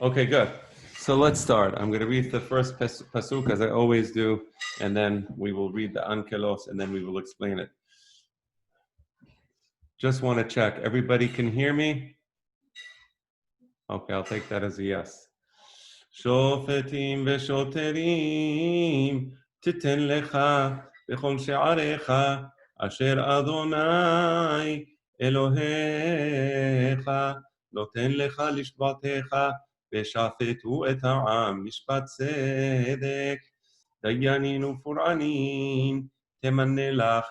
Okay, good. So let's start. I'm going to read the first pasuk as I always do, and then we will read the ankelos, and then we will explain it. Just want to check. Everybody can hear me? Okay, I'll take that as a yes. Shofetim v'shoterim titen lecha b'chol she'arecha asher Adonai Elohecha noten lecha lishbatecha ושפטו את העם משפט צדק, דיינים ופורענים תמנה לך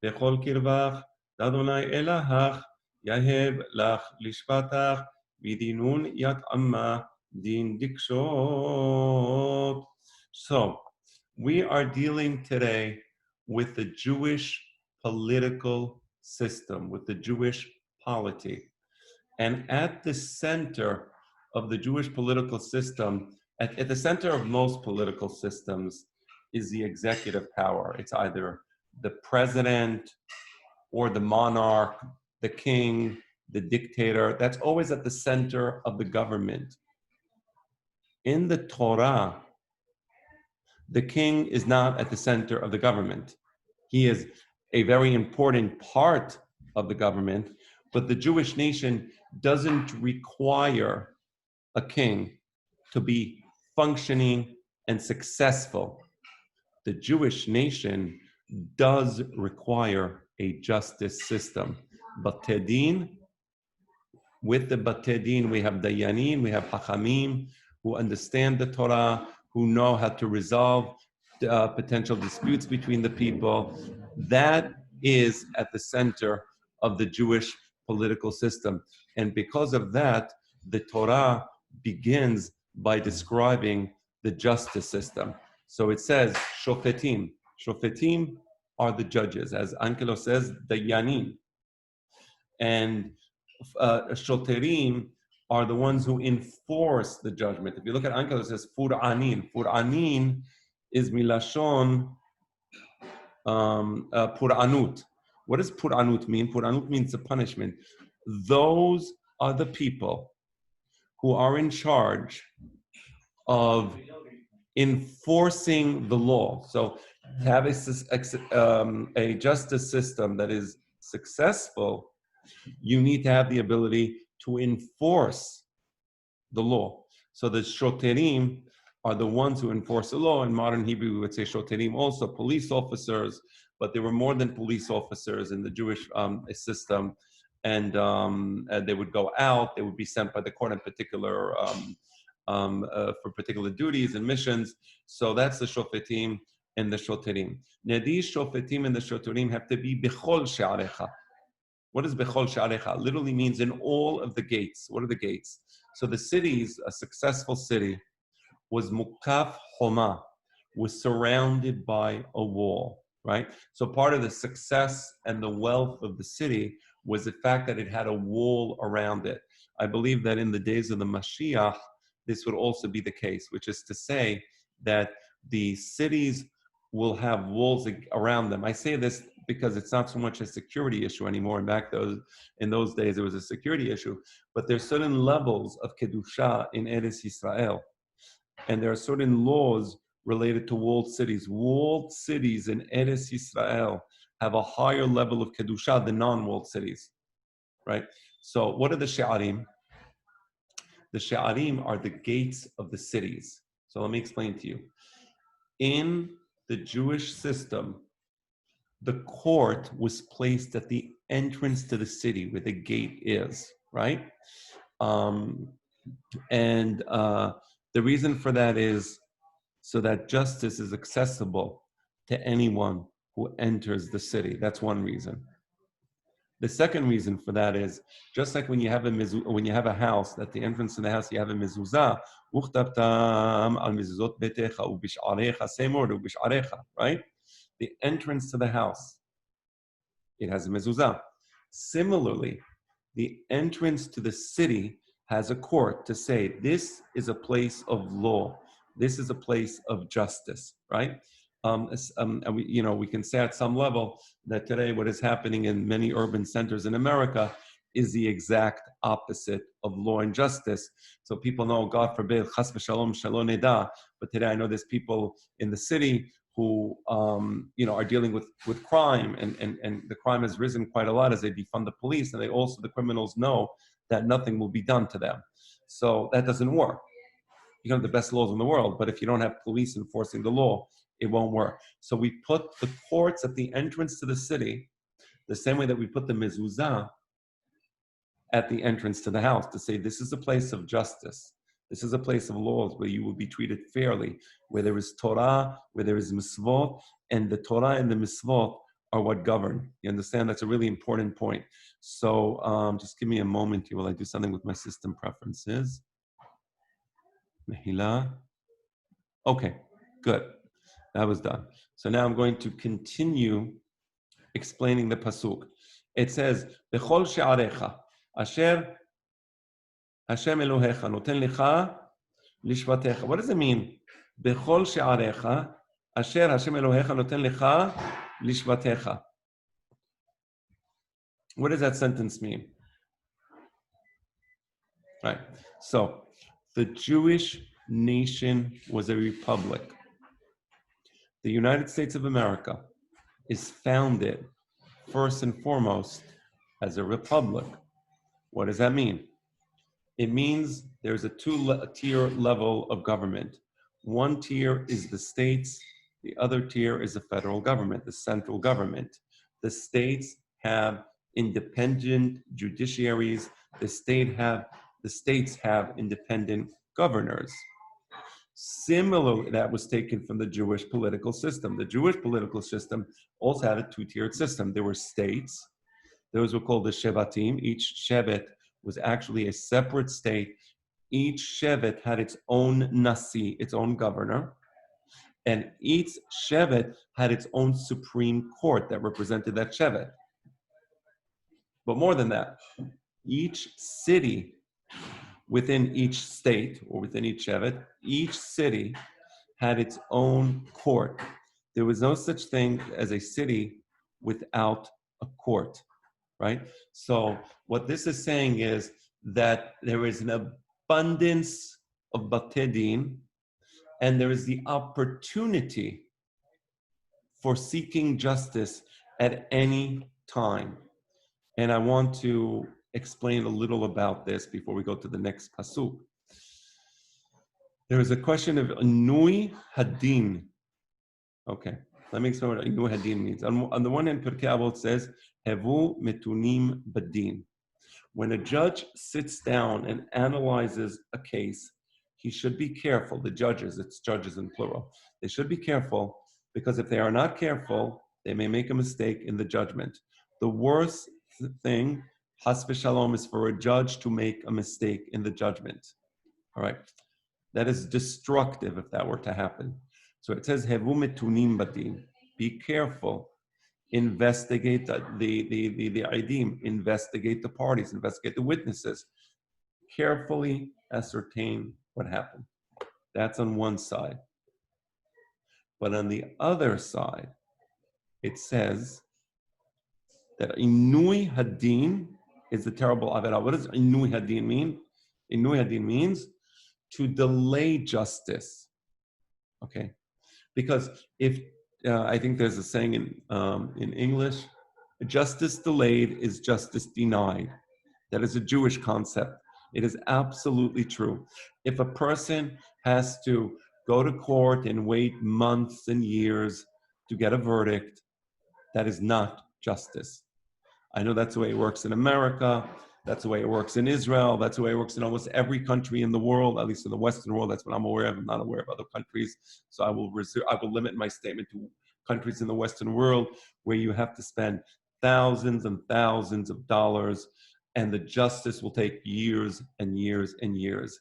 בכל קרבך, אדוני אלהך יהב לך לשפטך, ודינון יתאמה din dikshot. So, we are dealing today with the Jewish political system, with the Jewish polity. And at the center of the Jewish political system, at the center of most political systems, is the executive power. It's either the president or the monarch, the king, the dictator. That's always at the center of the government. In the Torah, the king is not at the center of the government. He is a very important part of the government, but the Jewish nation doesn't require a king to be functioning and successful. The Jewish nation does require a justice system. Batei din, with the Batei din, we have Dayanin, we have Hachamim, who understand the Torah, who know how to resolve potential disputes between the people. That is at the center of the Jewish political system. And because of that, the Torah begins by describing the justice system. So it says, Shofetim. Shofetim are the judges. As Ankelo says, Dayanin. And Shoterim are the ones who enforce the judgment. If you look at Ankelo, it says Fur'anin. Fur'anin is milashon Pur'anut. What does Pur'anut mean? Pur'anut means a punishment. Those are the people who are in charge of enforcing the law. So to have a justice system that is successful, you need to have the ability to enforce the law. So the shoterim are the ones who enforce the law. In modern Hebrew, we would say shoterim also, police officers, but there were more than police officers in the Jewish system. And they would go out, they would be sent by the court in particular for particular duties and missions. So that's the shofetim and the shoterim. Now these shofetim and the shoterim have to be bechol she'arecha. What does bechol she'arecha? Literally means in all of the gates. What are the gates? So the cities, a successful city, was mukaf homa, was surrounded by a wall, right? So part of the success and the wealth of the city was the fact that it had a wall around it. I believe that in the days of the Mashiach, this would also be the case, which is to say that the cities will have walls around them. I say this because it's not so much a security issue anymore. In those days, it was a security issue. But there's certain levels of Kedusha in Eretz Yisrael. And there are certain laws related to walled cities. Walled cities in Eretz Yisrael have a higher level of Kedusha than non-walled cities, right? So what are the She'arim? The She'arim are the gates of the cities. So let me explain to you. In the Jewish system, the court was placed at the entrance to the city where the gate is, right? The reason for that is so that justice is accessible to anyone who enters the city. That's one reason. The second reason for that is just like when you have a house, at the entrance to the house you have a mezuzah, right? The entrance to the house, it has a mezuzah. Similarly, the entrance to the city has a court to say this is a place of law, this is a place of justice, right? And we can say at some level that today what is happening in many urban centers in America is the exact opposite of law and justice. So people know, God forbid, chas v'shalom shalom neda. But today I know there's people in the city who are dealing with crime, and the crime has risen quite a lot as they defund the police, and the criminals know that nothing will be done to them. So that doesn't work. You can have the best laws in the world, but if you don't have police enforcing the law, it won't work. So we put the courts at the entrance to the city, the same way that we put the mezuzah at the entrance to the house, to say this is a place of justice. This is a place of laws where you will be treated fairly, where there is Torah, where there is mitzvot, and the Torah and the mitzvot are what govern. You understand? That's a really important point. So just give me a moment here while I do something with my system preferences. Mehila. Okay, good. That was done. So now I'm going to continue explaining the pasuk. It says, "Bechol she'arecha, asher Hashem Elohecha noten lecha lishvatecha." What does it mean? Bechol she'arecha, asher Hashem Elohecha noten lecha lishvatecha. What does that sentence mean? Right. So the Jewish nation was a republic. The United States of America is founded first and foremost as a republic. What does that mean? It means there's a two-tier level of government. One tier is the states, the other tier is the federal government, the central government. The states have independent judiciaries, the states have independent governors. Similarly, that was taken from the Jewish political system. The Jewish political system also had a two-tiered system. There were states, those were called the Shevatim. Each Shevet was actually a separate state. Each Shevet had its own Nasi, its own governor, and each Shevet had its own Supreme Court that represented that Shevet. But more than that, each city within each state or within each Shevet, each city had its own court. There was no such thing as a city without a court, right? So what this is saying is that there is an abundance of Batei Din, and there is the opportunity for seeking justice at any time. And I want to explain a little about this before we go to the next pasuk. There is a question of Inui Hadin. Okay, let me explain what Inui Hadin means. On the one hand, Pirkei Avot says, Hevu metunim badin. When a judge sits down and analyzes a case, he should be careful. The judges, it's judges in plural, they should be careful, because if they are not careful, they may make a mistake in the judgment. The worst thing, Has v'shalom, is for a judge to make a mistake in the judgment. All right, that is destructive if that were to happen. So it says, Hevu metunim badin. Be careful. Investigate the idim, investigate the parties, investigate the witnesses. Carefully ascertain what happened. That's on one side. But on the other side, it says that Inui Hadin is the terrible Avera. What does Inui Hadin mean? Inui Hadin means to delay justice. Okay? Because if I think there's a saying in English, justice delayed is justice denied. That is a Jewish concept. It is absolutely true. If a person has to go to court and wait months and years to get a verdict, that is not justice. I know that's the way it works in America. That's the way it works in Israel. That's the way it works in almost every country in the world, at least in the Western world. That's what I'm aware of. I'm not aware of other countries. So I will limit my statement to countries in the Western world where you have to spend thousands and thousands of dollars, and the justice will take years and years and years.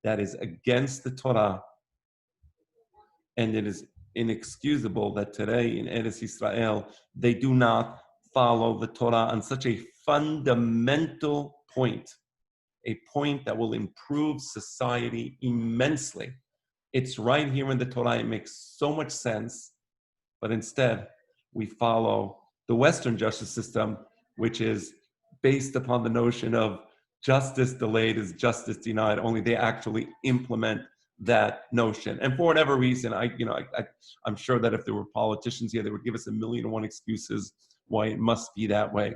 That is against the Torah, and it is inexcusable that today in Eretz Israel, they do not follow the Torah on such a fundamental point, a point that will improve society immensely. It's right here in the Torah. It makes so much sense, but instead we follow the Western justice system, which is based upon the notion of justice delayed is justice denied, only they actually implement that notion. And for whatever reason, I'm sure that if there were politicians here, they would give us 1,000,001 excuses why it must be that way.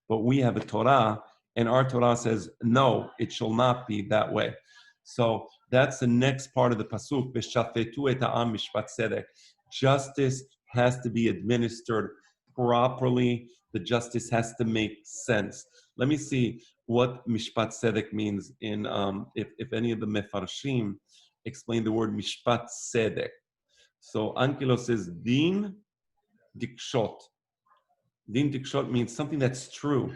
But we have a Torah, and our Torah says, no, it shall not be that way. So that's the next part of the pasuk. V'shafetu et ha'am mishpat tzedek. Justice has to be administered properly. The justice has to make sense. Let me see what mishpat tzedek means in if any of the mefarshim explain the word mishpat tzedek. So Ankylos says din dikshot. Din dikshot means something that's true,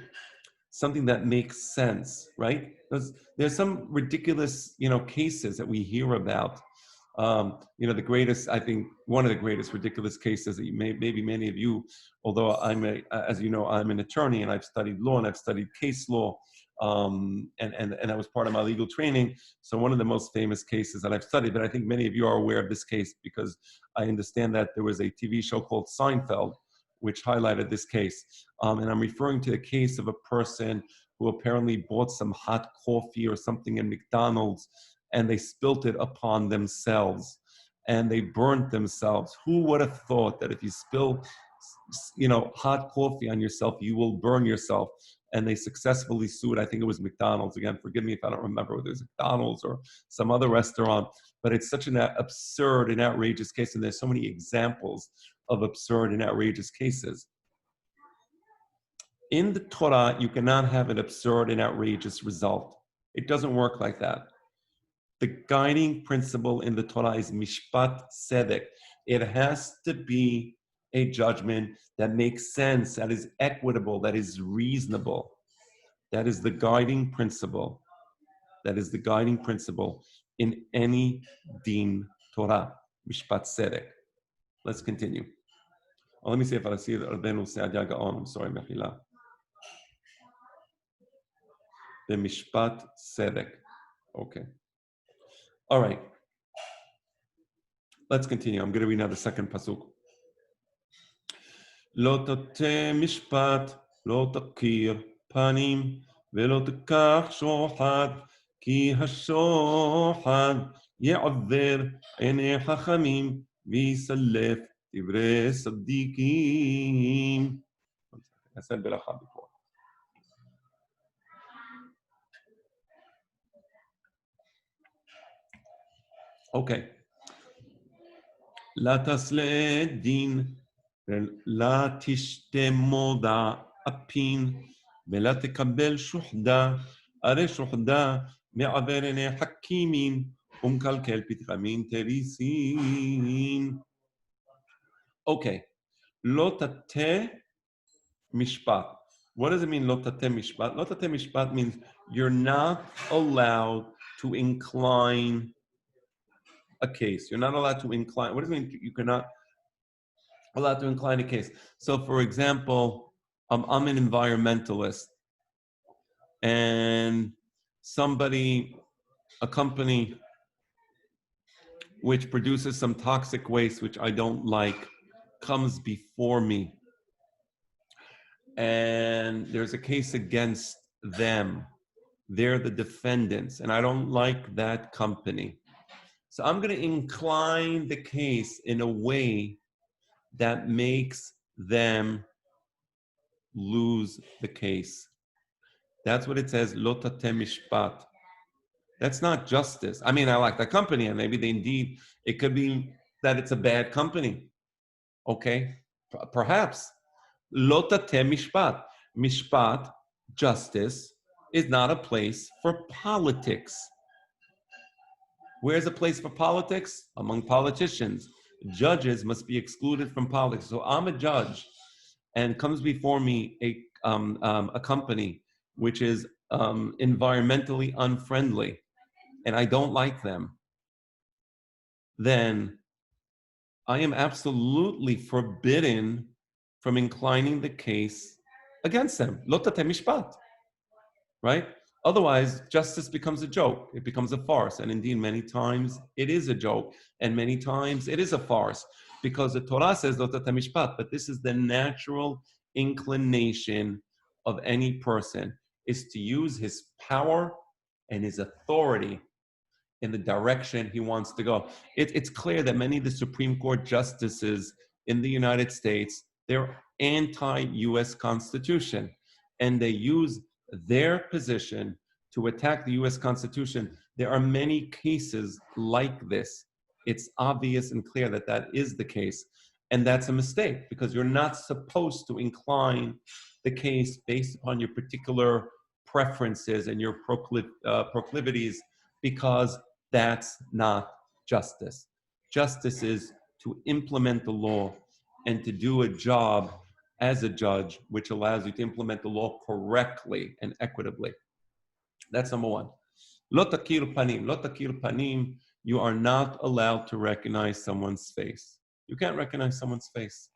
something that makes sense, right? There's some ridiculous, cases that we hear about. The greatest, I think, one of the greatest ridiculous cases that maybe many of you, although as you know, I'm an attorney and I've studied law and I've studied case law, and that was part of my legal training. So one of the most famous cases that I've studied, but I think many of you are aware of this case because I understand that there was a TV show called Seinfeld, which highlighted this case. And I'm referring to the case of a person who apparently bought some hot coffee or something in McDonald's, and they spilt it upon themselves, and they burnt themselves. Who would have thought that if you spill, hot coffee on yourself, you will burn yourself? And they successfully sued, I think it was McDonald's. Again, forgive me if I don't remember whether it was McDonald's or some other restaurant, but it's such an absurd and outrageous case, and there's so many examples of absurd and outrageous cases. In the Torah, you cannot have an absurd and outrageous result. It doesn't work like that. The guiding principle in the Torah is mishpat tzedek. It has to be a judgment that makes sense, that is equitable, that is reasonable. That is the guiding principle. That is the guiding principle in any din Torah, mishpat tzedek. Let's continue. Let me see if I see the Rabbeinu Saadia Gaon. I'm sorry, Mechila. The mishpat tzedek. Okay. All right. Let's continue. I'm going to read now the second pasuk. Lo tateh mishpat, lo takir panim, velo tekach shohad, ki hashohad ye'aver enei chachamim v'yisallef divrei tzaddikim. I said belacha before. Okay. La tasle din, la tishtemod'a apin, vela tekabel shuhda, are shuhda me'aver enei hakimin, umkalkel pitchamin terisin. Okay. Lo tateh mishpat. What does it mean, lo tateh mishpat? Lo tateh mishpat means you're not allowed to incline a case. You're not allowed to incline. What does it mean? You're not allowed to incline a case. So, for example, I'm an environmentalist, and a company which produces some toxic waste, which I don't like, comes before me, and there's a case against them. They're the defendants, and I don't like that company. So I'm going to incline the case in a way that makes them lose the case. That's what it says, lo tateh mishpat. That's not justice. I mean, I like that company, and maybe it could be that it's a bad company. Okay? Perhaps. Lo tateh mishpat. Mishpat, justice, is not a place for politics. Where's a place for politics? Among politicians. Judges must be excluded from politics. So I'm a judge, and comes before me a company which is environmentally unfriendly, and I don't like them. Then I am absolutely forbidden from inclining the case against them. Lo tateh mishpat. Right? Otherwise, justice becomes a joke. It becomes a farce. And indeed, many times it is a joke. And many times it is a farce. Because the Torah says, lo tateh mishpat. But this is the natural inclination of any person is to use his power and his authority in the direction he wants to go. It's clear that many of the Supreme Court justices in the United States, they're anti-US Constitution, and they use their position to attack the US Constitution. There are many cases like this. It's obvious and clear that that is the case. And that's a mistake, because you're not supposed to incline the case based upon your particular preferences and your proclivities, because that's not justice. Justice is to implement the law and to do a job as a judge, which allows you to implement the law correctly and equitably. That's number one. Lo takir panim. Lo takir panim, you are not allowed to recognize someone's face. You can't recognize someone's face.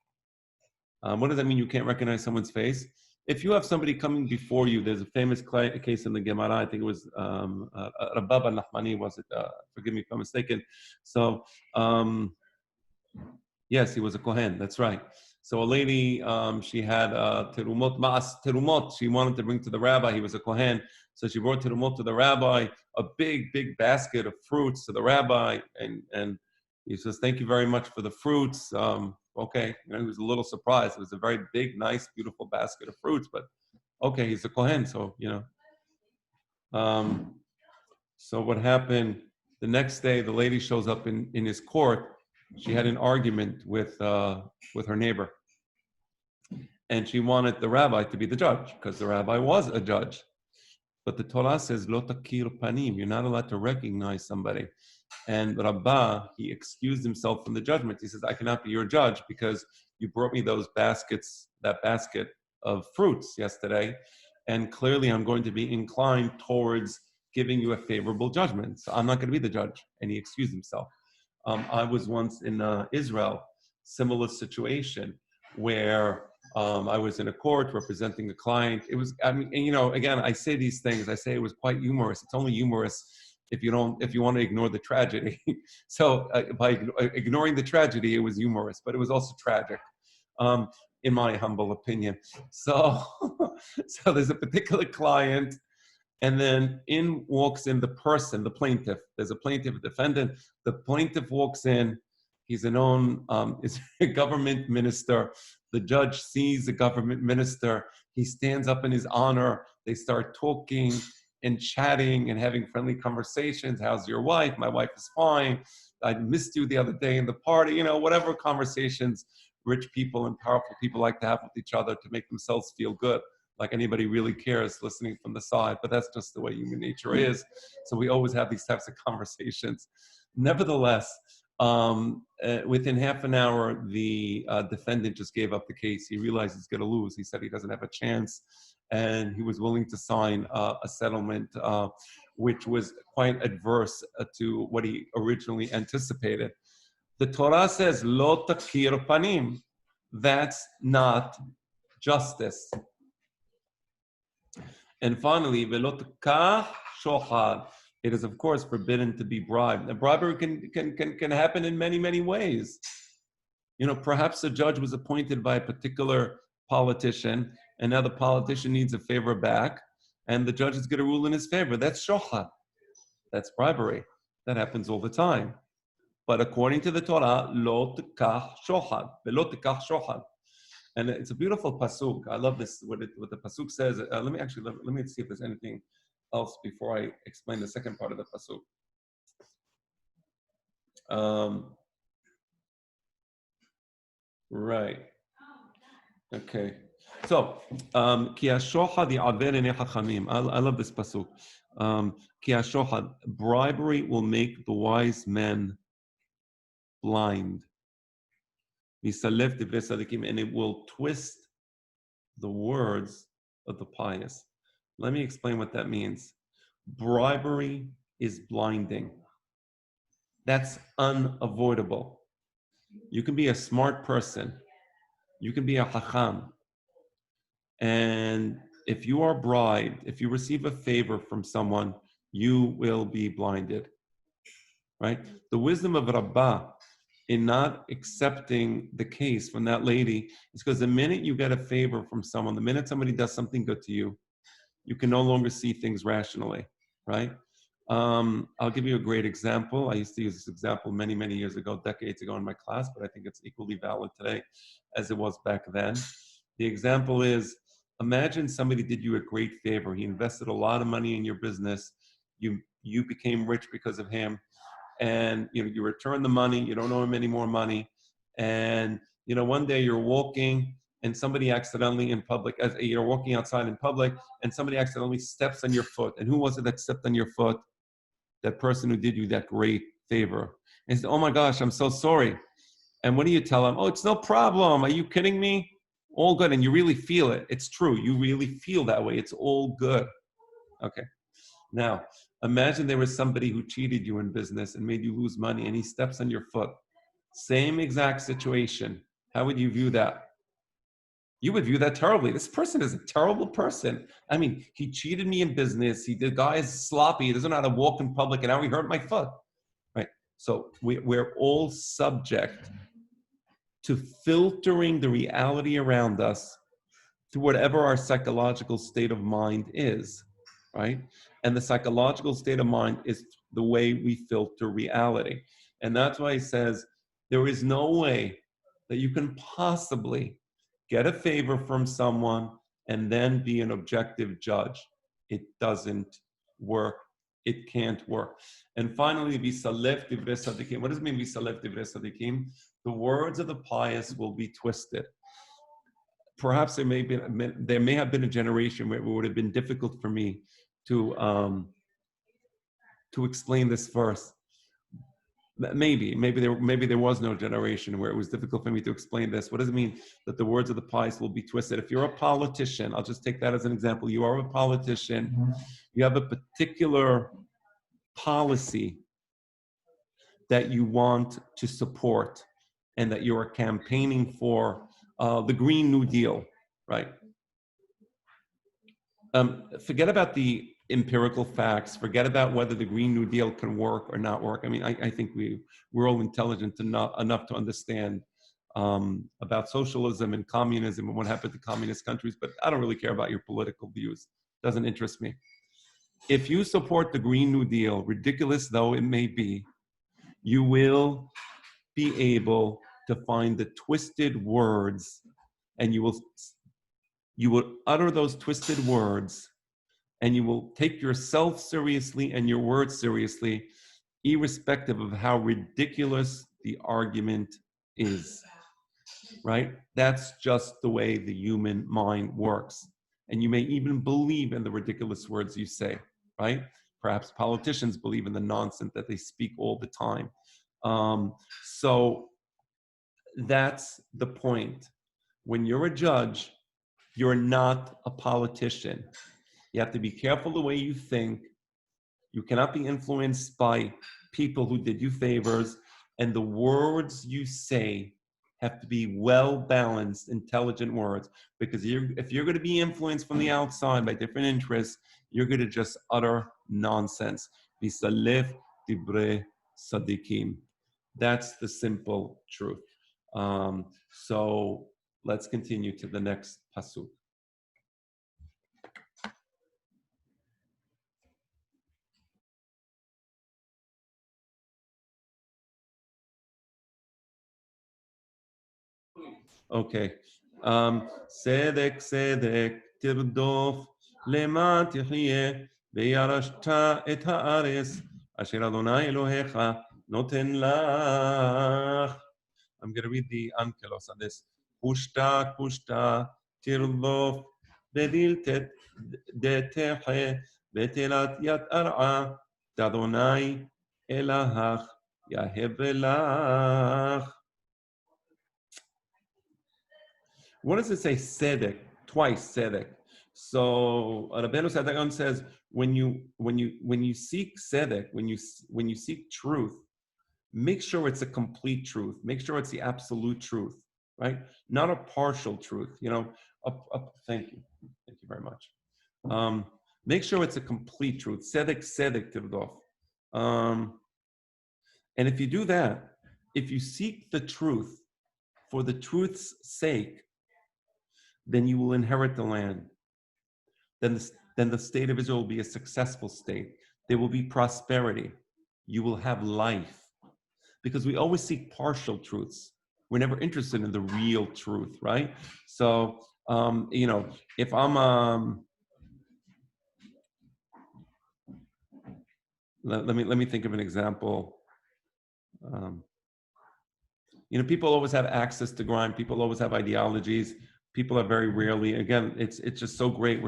What does that mean, you can't recognize someone's face? If you have somebody coming before you, there's a famous case in the Gemara, I think it was Rabab al-Nahmani, was it? Forgive me if I'm mistaken. So, yes, he was a Kohen, that's right. So a lady, she had terumot, ma'as terumot, she wanted to bring to the rabbi, he was a Kohen. So she brought terumot to the rabbi, a big, big basket of fruits to the rabbi, and he says, thank you very much for the fruits. Okay, he was a little surprised. It was a very big, nice, beautiful basket of fruits, but okay, he's a Kohen, so, so what happened, the next day, the lady shows up in his court. She had an argument with her neighbor. And she wanted the rabbi to be the judge, because the rabbi was a judge. But the Torah says, lo takir panim, you're not allowed to recognize somebody. And Rabbah, he excused himself from the judgment. He says, I cannot be your judge because you brought me that basket of fruits yesterday, and clearly I'm going to be inclined towards giving you a favorable judgment. So I'm not going to be the judge. And he excused himself. I was once in Israel, similar situation, where I was in a court representing a client. It was, again, I say these things, I say it was quite humorous. It's only humorous if you want to ignore the tragedy. So by ignoring the tragedy, it was humorous, but it was also tragic, in my humble opinion. So, so there's a particular client, and then in walks in the person, the plaintiff. There's a plaintiff, a defendant. The plaintiff walks in. He's is a government minister. The judge sees the government minister. He stands up in his honor. They start talking and chatting and having friendly conversations. How's your wife? My wife is fine. I missed you the other day in the party. Whatever conversations rich people and powerful people like to have with each other to make themselves feel good, like anybody really cares listening from the side. But that's just the way human nature is. So we always have these types of conversations. Nevertheless, within half an hour, the defendant just gave up the case. He realized he's going to lose. He said he doesn't have a chance, and he was willing to sign a settlement, which was quite adverse to what he originally anticipated. The Torah says, lo takir panim. That's not justice. And finally, velo takach shochad. It is, of course, forbidden to be bribed. And bribery can happen in many, many ways. Perhaps a judge was appointed by a particular politician, and now the politician needs a favor back, and the judge is going to rule in his favor. That's shochad. That's bribery. That happens all the time. But according to the Torah, lo tekach shochad, velo tekach shochad. And it's a beautiful pasuk. I love this, what the pasuk says. Let me see if there's anything else before I explain the second part of the pasuk. Right. Okay. So, ki hashochad ya'aver einei chachamim. I love this pasuk. Ki hashochad, bribery will make the wise men blind. Misalev divrei tzadikim, and it will twist the words of the pious. Let me explain what that means. Bribery is blinding. That's unavoidable. You can be a smart person. You can be a chacham. And if you are bribed, if you receive a favor from someone, you will be blinded. Right? The wisdom of Rabbah in not accepting the case from that lady is because the minute you get a favor from someone, the minute somebody does something good to you, you can no longer see things rationally, right? I'll give you a great example. I used to use this example many, many years ago, decades ago in my class, but I think it's equally valid today as it was back then. The example is, imagine somebody did you a great favor. He invested a lot of money in your business. You became rich because of him, and you return the money. You don't owe him any more money, and one day you're walking and somebody accidentally in public, as you're walking outside in public, and somebody accidentally steps on your foot. And who was it that stepped on your foot? That person who did you that great favor. And he said, oh my gosh, I'm so sorry. And what do you tell him? Oh, it's no problem. Are you kidding me? All good. And you really feel it. It's true. You really feel that way. It's all good. Okay. Now, imagine there was somebody who cheated you in business and made you lose money, and he steps on your foot. Same exact situation. How would you view that? You would view that terribly. This person is a terrible person. I mean, he cheated me in business. The guy is sloppy. He doesn't know how to walk in public, and now he hurt my foot. Right? So we're all subject to filtering the reality around us through whatever our psychological state of mind is, right? And the psychological state of mind is the way we filter reality. And that's why he says there is no way that you can possibly get a favor from someone and then be an objective judge. It doesn't work. It can't work. And finally, visalef divrei tzadikim. What does it mean, visalef divrei tzadikim? The words of the pious will be twisted. Perhaps there may have been a generation where it would have been difficult for me to explain this verse. Maybe there was no generation where it was difficult for me to explain this. What does it mean that the words of the pious will be twisted? If you're a politician, I'll just take that as an example. You are a politician. You have a particular policy that you want to support and that you are campaigning for, the Green New Deal, right? Forget about the empirical facts. Forget about whether the Green New Deal can work or not work. I mean, I think we're all intelligent enough to understand about socialism and communism and what happened to communist countries, but I don't really care about your political views. Doesn't interest me. If you support the Green New Deal, ridiculous though it may be, you will be able to find the twisted words, and you will utter those twisted words, and you will take yourself seriously and your words seriously, irrespective of how ridiculous the argument is, right? That's just the way the human mind works. And you may even believe in the ridiculous words you say, right? Perhaps politicians believe in the nonsense that they speak all the time. So that's the point. When you're a judge, you're not a politician. You have to be careful the way you think. You cannot be influenced by people who did you favors, and the words you say have to be well-balanced, intelligent words, because if you're going to be influenced from the outside by different interests, you're going to just utter nonsense. Visalef divrei tzadikim. That's the simple truth. So let's continue to the next pasuk. Okay. Sedek, sedek, tirdof, lema tichye, veyarashta et haaretz, asher Adonai Elohecha noten lach. I'm going to read the Ankelos on this. Kushta, kushta, tirdof, bediltet deteche, betelat yat ar'a, Adonai Elahach, Yahevelach. What does it say, sedek? Twice, sedek. So Rabbeinu Sadagan says, when you seek sedek, when you seek truth, make sure it's a complete truth. Make sure it's the absolute truth, right? Not a partial truth. Thank you very much. Make sure it's a complete truth. Sedek, sedek tirdof. And if you do that, if you seek the truth for the truth's sake, then you will inherit the land. Then the state of Israel will be a successful state. There will be prosperity. You will have life. Because we always seek partial truths. We're never interested in the real truth, right? So, if I'm, let me think of an example. People always have access to grind. People always have ideologies. People are very rarely. Again, it's just so great.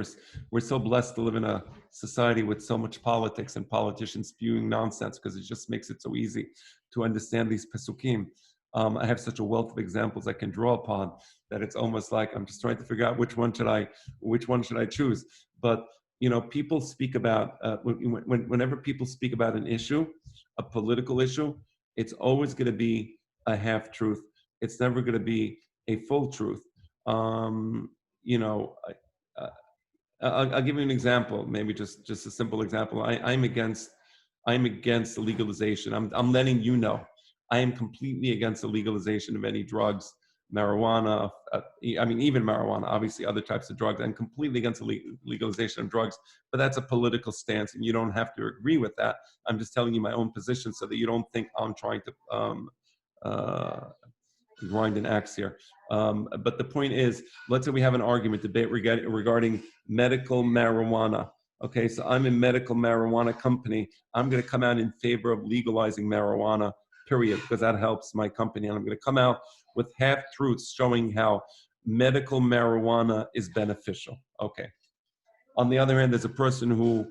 We're so blessed to live in a society with so much politics and politicians spewing nonsense, because it just makes it so easy to understand these pesukim. I have such a wealth of examples I can draw upon that it's almost like I'm just trying to figure out which one should I choose. But people speak about whenever people speak about an issue, a political issue, it's always going to be a half truth. It's never going to be a full truth. I'll give you an example, maybe just a simple example. I'm against legalization. I'm letting you know, I am completely against the legalization of any drugs, marijuana. Even marijuana, obviously other types of drugs. I'm completely against the legalization of drugs, but that's a political stance, and you don't have to agree with that. I'm just telling you my own position so that you don't think I'm trying to grind an axe here. But the point is, let's say we have an argument, debate regarding medical marijuana. Okay, so I'm a medical marijuana company. I'm going to come out in favor of legalizing marijuana, period, because that helps my company. And I'm going to come out with half-truths showing how medical marijuana is beneficial. Okay. On the other hand, there's a person who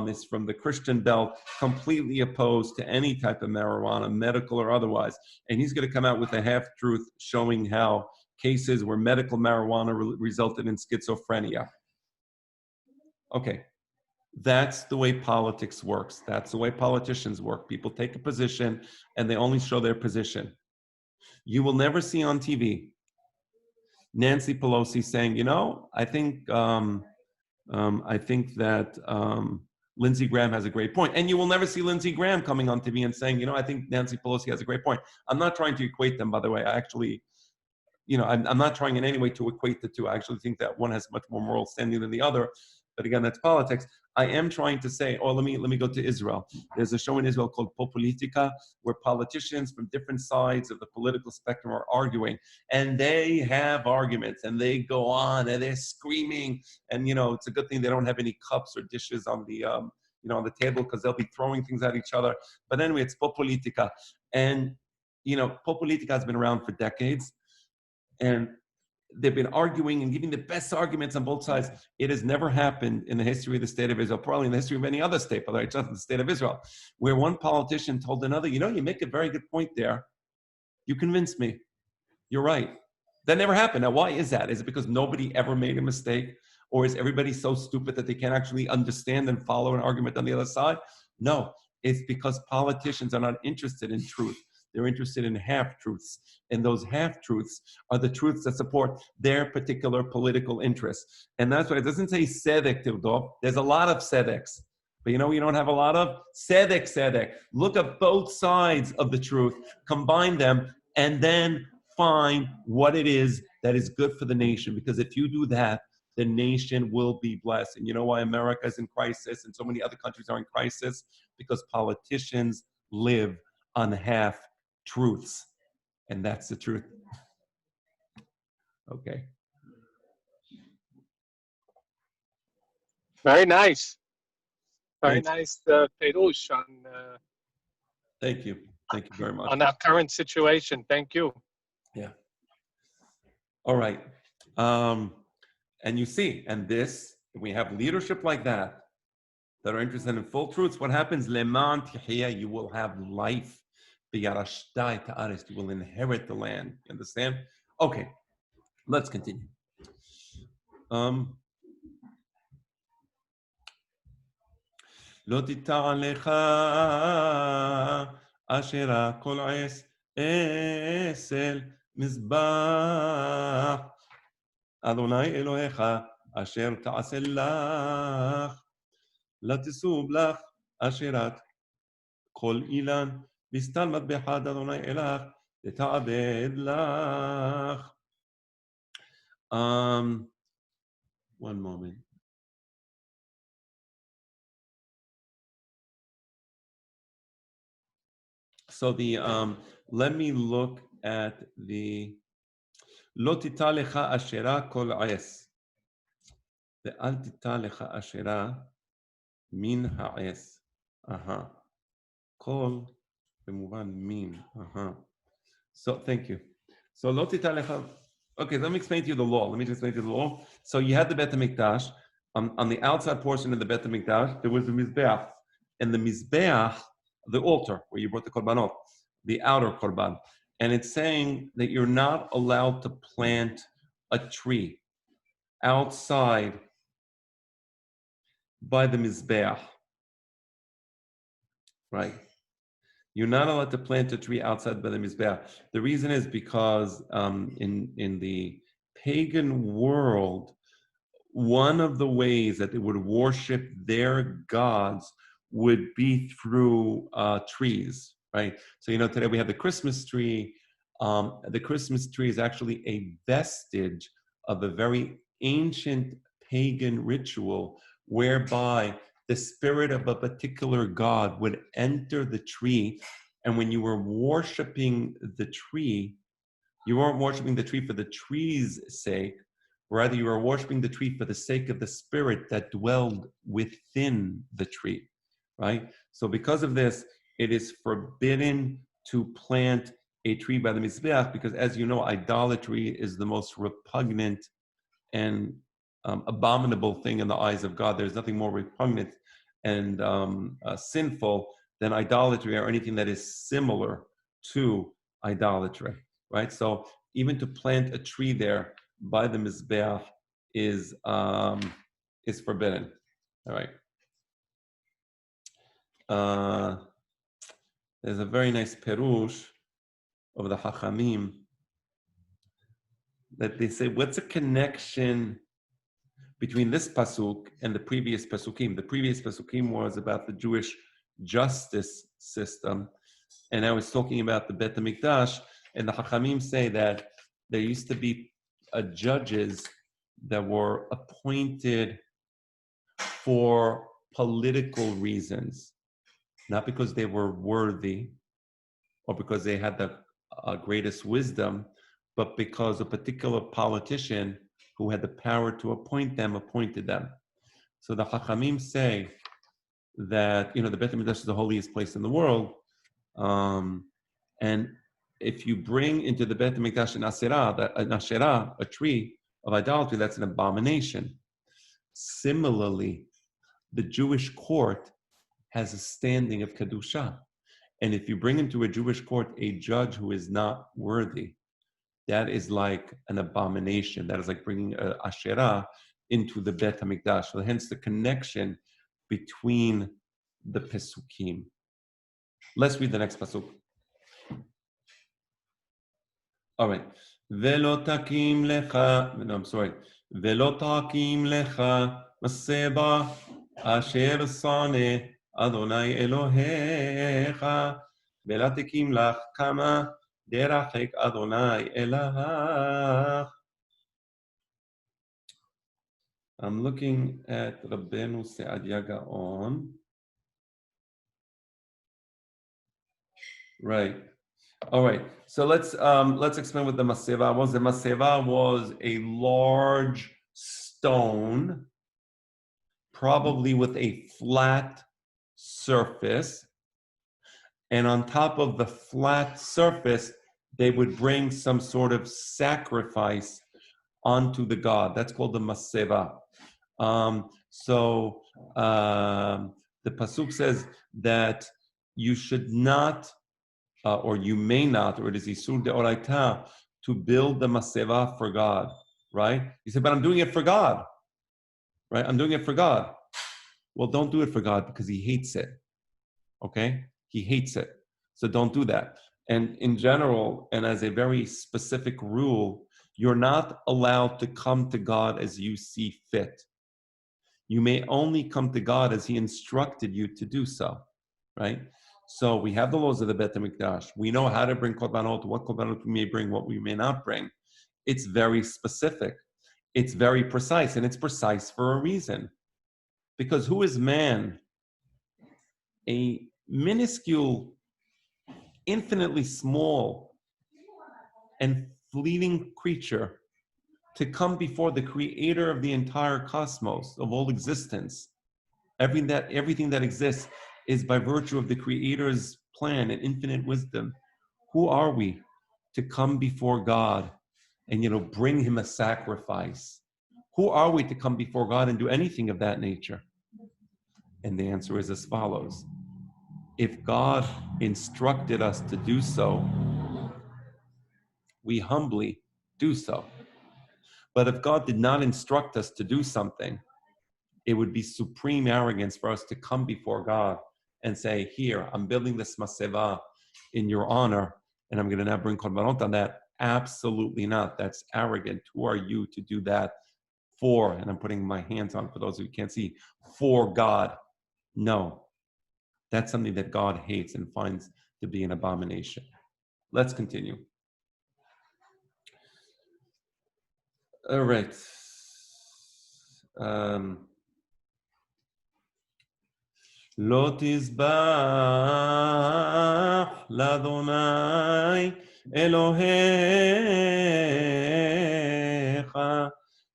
is from the Christian belt, completely opposed to any type of marijuana, medical or otherwise. And he's going to come out with a half-truth showing how cases where medical marijuana resulted in schizophrenia. Okay, that's the way politics works. That's the way politicians work. People take a position and they only show their position. You will never see on TV Nancy Pelosi saying, I think that Lindsey Graham has a great point. And you will never see Lindsey Graham coming on TV and saying, I think Nancy Pelosi has a great point. I'm not trying to equate them, by the way. I actually, I'm not trying in any way to equate the two. I actually think that one has much more moral standing than the other. But again, that's politics. I am trying to say, let me go to Israel. There's a show in Israel called Politica, where politicians from different sides of the political spectrum are arguing, and they have arguments, and they go on, and they're screaming, and it's a good thing they don't have any cups or dishes on the on the table, because they'll be throwing things at each other. But anyway, it's Politica, and Politica has been around for decades, and they've been arguing and giving the best arguments on both sides. It has never happened in the history of the state of Israel, probably in the history of any other state, but just in the state of Israel, where one politician told another, you make a very good point there. You convinced me. You're right. That never happened. Now, why is that? Is it because nobody ever made a mistake? Or is everybody so stupid that they can't actually understand and follow an argument on the other side? No, it's because politicians are not interested in truth. They're interested in half-truths. And those half-truths are the truths that support their particular political interests. And that's why it doesn't say tzedek tirdof. There's a lot of tzedeks. But you don't have a lot of tzedek. Look at both sides of the truth, combine them, and then find what it is that is good for the nation. Because if you do that, the nation will be blessed. And you know why America is in crisis and so many other countries are in crisis? Because politicians live on half-truths. And that's the truth. Okay. Very nice. Very nice Perush on... Thank you. Thank you very much. On our current situation. Thank you. Yeah. All right. And you see, and this, we have leadership like that are interested in full truths. What happens? Leman tihya, you will have life. You will inherit the land. You understand? Okay. Let's continue. לא תיטע לך אשר כל עץ אסל מזבח אדוני אלוהיך אשר תעשה לך לתסוב לך אשרת כל אילן בסתלמת בחד אדוני אלך V'ta'abed lach. One moment. So let me look at the Lo tita lecha ashera kol es. Ve'al tita lecha ashera min ha'es. Kol במובן min. So thank you. So lo tita lecha. Okay, let me explain to you the law. So you had the Bet HaMikdash. On the outside portion of the Bet HaMikdash, there was the Mizbeach. And the Mizbeach, the altar, where you brought the Korbanot, the outer Korban. And it's saying that you're not allowed to plant a tree outside by the Mizbeach, right? You're not allowed to plant a tree outside by the Mizbeach. The reason is because in the pagan world, one of the ways that they would worship their gods would be through trees, right? So, today we have the Christmas tree. The Christmas tree is actually a vestige of a very ancient pagan ritual whereby the spirit of a particular god would enter the tree. And when you were worshiping the tree, you weren't worshiping the tree for the tree's sake. Rather, you were worshiping the tree for the sake of the spirit that dwelled within the tree, right? So because of this, it is forbidden to plant a tree by the Mizbeach because, as you know, idolatry is the most repugnant and abominable thing in the eyes of God. There's nothing more repugnant and sinful than idolatry or anything that is similar to idolatry, right? So even to plant a tree there by the Mizbeach is forbidden. All right. There's a very nice perush of the Hachamim that they say, what's a connection between this pasuk and the previous pasukim? The previous pasukim was about the Jewish justice system, and I was talking about the Bet HaMikdash, and the Hachamim say that there used to be judges that were appointed for political reasons, not because they were worthy or because they had the greatest wisdom, but because a particular politician who had the power to appoint them appointed them. So the Hachamim say that the Bet HaMikdash is the holiest place in the world, and if you bring into the Bet HaMikdash an asherah, a tree of idolatry, that's an abomination. Similarly, the Jewish court has a standing of kedusha, and if you bring into a Jewish court a judge who is not worthy, that is like an abomination. That is like bringing an asherah into the Bet HaMikdash. So hence the connection between the pesukim. Let's read the next pasuk. All right. Velo takim lecha. No, I'm sorry. Velo takim lecha maseba asher sane Adonai Elohecha. Velo takim lach kama derachek Adonai elach. I'm looking at Rabbeinu Saadia Gaon. Right. All right. So let's explain what the maseva was. The maseva was a large stone, probably with a flat surface, and on top of the flat surface, they would bring some sort of sacrifice onto the god. That's called the maseva. So the pasuk says that you should not, or you may not, or it is isur deoraita, to build the maseva for God, right? You say, but I'm doing it for God, right? I'm doing it for God. Well, don't do it for God because He hates it, okay? He hates it. So don't do that. And in general, and as a very specific rule, you're not allowed to come to God as you see fit. You may only come to God as He instructed you to do so, right? So we have the laws of the Bet HaMikdash. We know how to bring korbanot, what korbanot we may bring, what we may not bring. It's very specific. It's very precise, and it's precise for a reason. Because who is man? A minuscule, infinitely small, and fleeting creature to come before the creator of the entire cosmos, of all existence. Everything that exists is by virtue of the creator's plan and infinite wisdom. Who are we to come before God and, bring him a sacrifice? Who are we to come before God and do anything of that nature? And the answer is as follows. If God instructed us to do so, we humbly do so. But if God did not instruct us to do something, it would be supreme arrogance for us to come before God and say, here, I'm building this maseva in your honor, and I'm going to now bring korbanot on that. Absolutely not. That's arrogant. Who are you to do that for? And I'm putting my hands on, for those who can't see, for God. No. That's something that God hates and finds to be an abomination. Let's continue. All right. לא תזבח לאדוני אלוהיך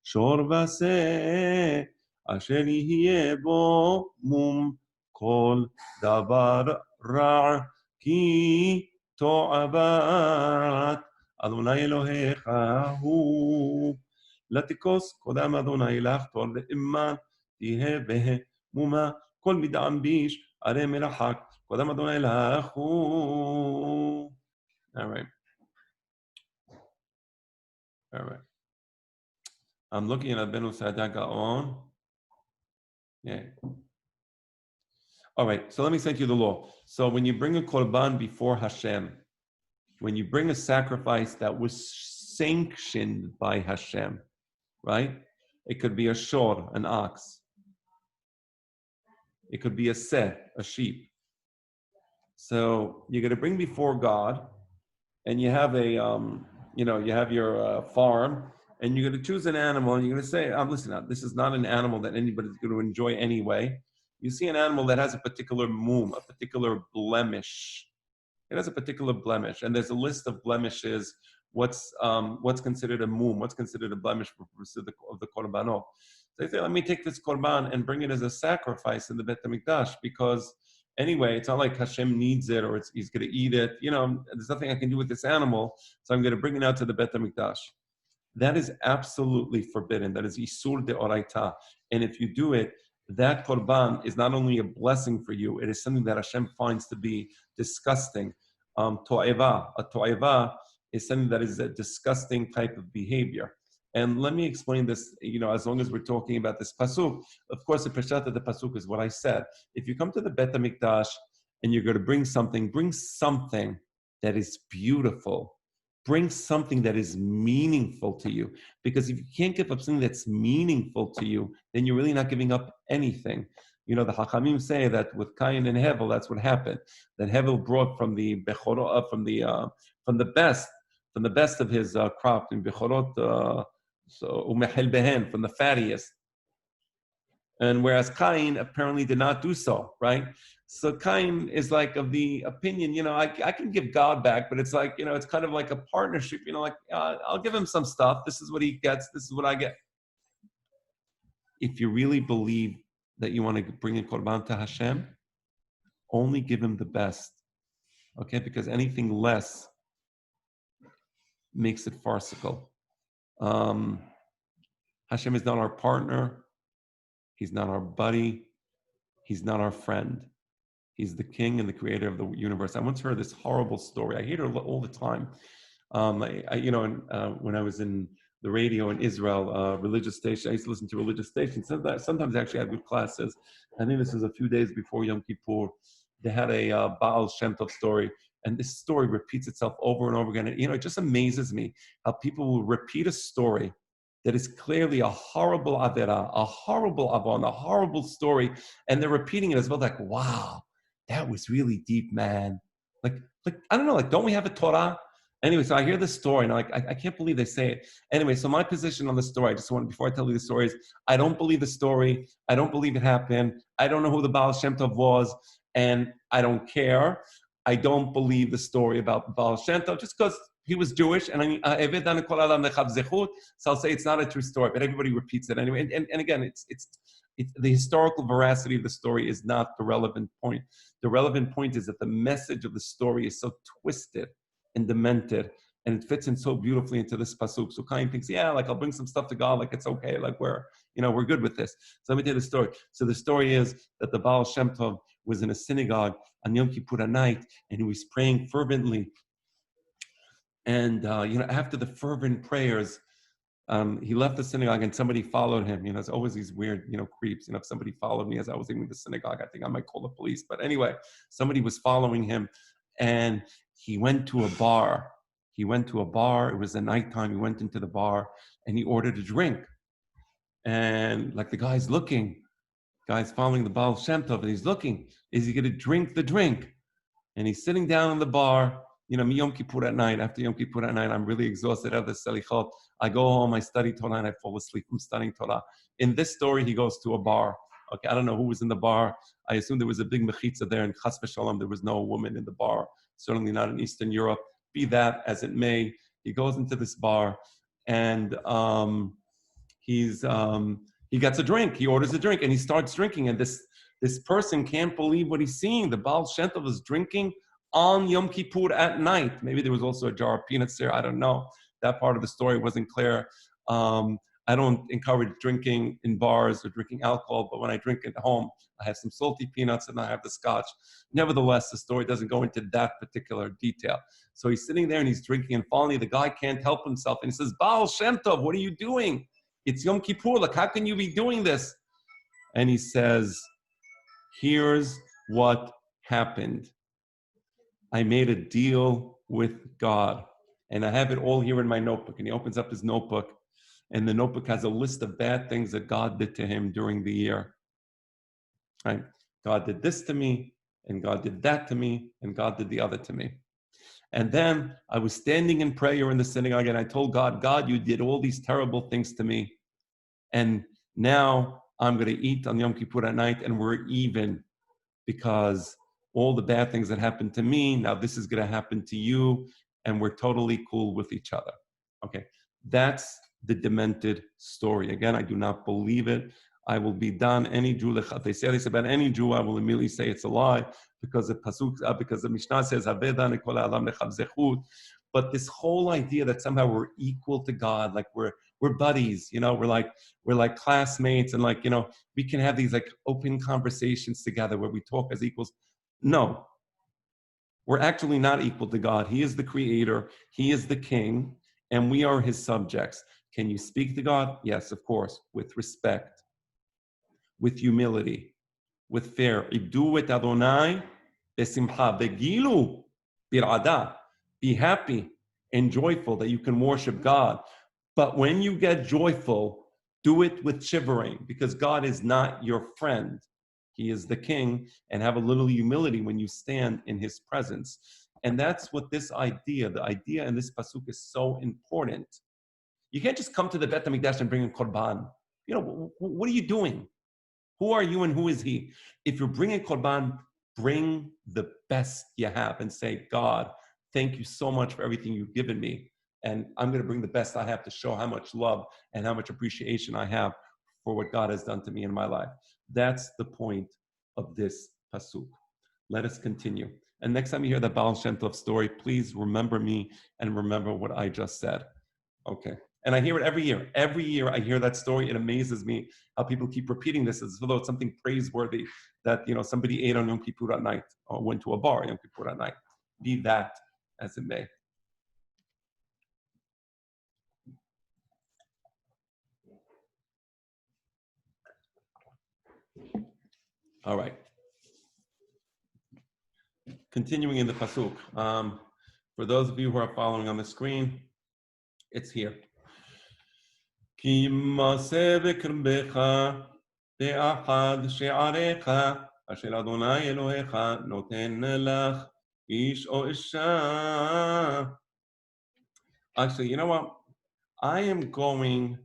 שור ושה אשר יהיה בו מום כל דבר רע כי תועבת אדוני אלוהיך הוא לתכוס קודם אדוני לחתור לאמן תהיה בהמומה כל מדעם ביש, הרי מרחק, קודם אדוני לכו. All right. I'm looking at Abenu Sadak Gaon. Yeah. All right, so let me say to you the law. So when you bring a korban before Hashem, when you bring a sacrifice that was sanctioned by Hashem, right? It could be a shor, an ox. It could be a seh, a sheep. So you're going to bring before God, and you have a, you have your farm, and you're going to choose an animal, and you're going to say, listen, this is not an animal that anybody's going to enjoy anyway. You see an animal that has a particular mum, a particular blemish. It has a particular blemish, and there's a list of blemishes. What's considered a mum? What's considered a blemish for purposes of the korbanot? They say, let me take this korban and bring it as a sacrifice in the Bet HaMikdash, because anyway, it's not like Hashem needs it or he's going to eat it. There's nothing I can do with this animal, so I'm going to bring it out to the Bet HaMikdash. That is absolutely forbidden. That is Isur de Oraita. And if you do it, that korban is not only a blessing for you, it is something that Hashem finds to be disgusting. To'eva. A to'eva is something that is a disgusting type of behavior. And let me explain this, as long as we're talking about this pasuk. Of course, the Perashat of the pasuk is what I said. If you come to the Bet HaMikdash and you're going to bring something that is beautiful. Bring something that is meaningful to you. Because if you can't give up something that's meaningful to you, then you're really not giving up anything. The Hachamim say that with Cain and Hevel, that's what happened. That Hevel brought from the Bechorot, from the best of his crop in Bechorot, Umehel Behen, from the fattiest. And whereas Cain apparently did not do so, right? So Cain is like of the opinion, I can give God back, but it's like, it's kind of like a partnership, I'll give him some stuff. This is what he gets. This is what I get. If you really believe that you want to bring a korban to Hashem, only give him the best, okay? Because anything less makes it farcical. Hashem is not our partner. He's not our buddy. He's not our friend. He's the king and the creator of the universe. I once heard this horrible story. I hear it all the time. When I was in the radio in Israel, religious station, I used to listen to religious stations. Sometimes actually I had good classes. I think this was a few days before Yom Kippur. They had a Ba'al Shem Tob story. And this story repeats itself over and over again. And, it just amazes me how people will repeat a story that is clearly a horrible avera, a horrible avon, a horrible story, and they're repeating it as well, like, wow, that was really deep, man. Like, I don't know, like, don't we have a Torah? Anyway, so I hear this story, and I can't believe they say it. Anyway, so my position on the story, I just want, before I tell you the story, is I don't believe the story. I don't believe it happened. I don't know who the Ba'al Shem Tob was, and I don't care. I don't believe the story about Ba'al Shem Tob, just because he was Jewish, and so I'll say it's not a true story, but everybody repeats it anyway. And again, it's the historical veracity of the story is not the relevant point. The relevant point is that the message of the story is so twisted and demented, and it fits in so beautifully into this pasuk. So Cain thinks, yeah, like I'll bring some stuff to God, like it's okay, like we're good with this. So let me tell you the story. So the story is that the Ba'al Shem Tob was in a synagogue on Yom Kippur at night, and he was praying fervently. And after the fervent prayers, he left the synagogue and somebody followed him. There's always these weird, creeps. If somebody followed me as I was leaving the synagogue, I think I might call the police. But anyway, somebody was following him, and he went to a bar. It was the nighttime. He went into the bar and he ordered a drink. And like the guy's following the Ba'al Shem Tob, and he's looking, is he going to drink the drink? And he's sitting down in the bar. Yom Kippur at night, after Yom Kippur at night, I'm really exhausted of the selichot. I go home, I study Torah, and I fall asleep from studying Torah. In this story, he goes to a bar. Okay, I don't know who was in the bar. I assume there was a big mechitza there, and chas v'shalom, there was no woman in the bar. Certainly not in Eastern Europe. Be that as it may, he goes into this bar, and he gets a drink. He orders a drink, and he starts drinking, and this person can't believe what he's seeing. The Ba'al Shem Tob was drinking on Yom Kippur at night. Maybe there was also a jar of peanuts there. I don't know. That part of the story wasn't clear. I don't encourage drinking in bars or drinking alcohol, but when I drink at home, I have some salty peanuts and I have the scotch. Nevertheless, the story doesn't go into that particular detail. So he's sitting there and he's drinking, and finally the guy can't help himself, and he says, Ba'al Shem Tob, what are you doing? It's Yom Kippur. Like, how can you be doing this? And he says, here's what happened. I made a deal with God, and I have it all here in my notebook. And he opens up his notebook, and the notebook has a list of bad things that God did to him during the year. Right? God did this to me, and God did that to me, and God did the other to me. And then I was standing in prayer in the synagogue, and I told God, God, you did all these terrible things to me, and now I'm going to eat on Yom Kippur at night, and we're even, because all the bad things that happened to me, now this is going to happen to you, and we're totally cool with each other. Okay, that's the demented story. Again, I do not believe it. I will be done. Any Jew, they say this about any Jew, I will immediately say it's a lie, because the Mishnah says, but this whole idea that somehow we're equal to God, like we're buddies, we're like classmates, and we can have these like open conversations together where we talk as equals. No, we're actually not equal to God. He is the creator, he is the king, and we are his subjects. Can you speak to God? Yes, of course, with respect, with humility, with fear. Ibdu et Adonai besimcha, begilu bir'ada. Be happy and joyful that you can worship God. But when you get joyful, do it with shivering, because God is not your friend. He is the king, and have a little humility when you stand in his presence. And that's what the idea in this pasuk is so important. You can't just come to the Beit HaMikdash and bring a korban. What are you doing? Who are you and who is he? If you're bringing korban, bring the best you have and say, God, thank you so much for everything you've given me. And I'm going to bring the best I have to show how much love and how much appreciation I have for what God has done to me in my life. That's the point of this pasuk. Let us continue. And next time you hear the Ba'al Shem Tob story, please remember me and remember what I just said. Okay. And I hear it every year. Every year I hear that story. It amazes me how people keep repeating this as though it's something praiseworthy that, somebody ate on Yom Kippur at night or went to a bar Yom Kippur at night. Be that as it may. All right. Continuing in the pasuk. For those of you who are following on the screen, it's here. Ki maseh v'krbecha be'achad she'arecha אשר אדוני אלוהיך נותן לך איש או אישה. Actually, you know what? I am going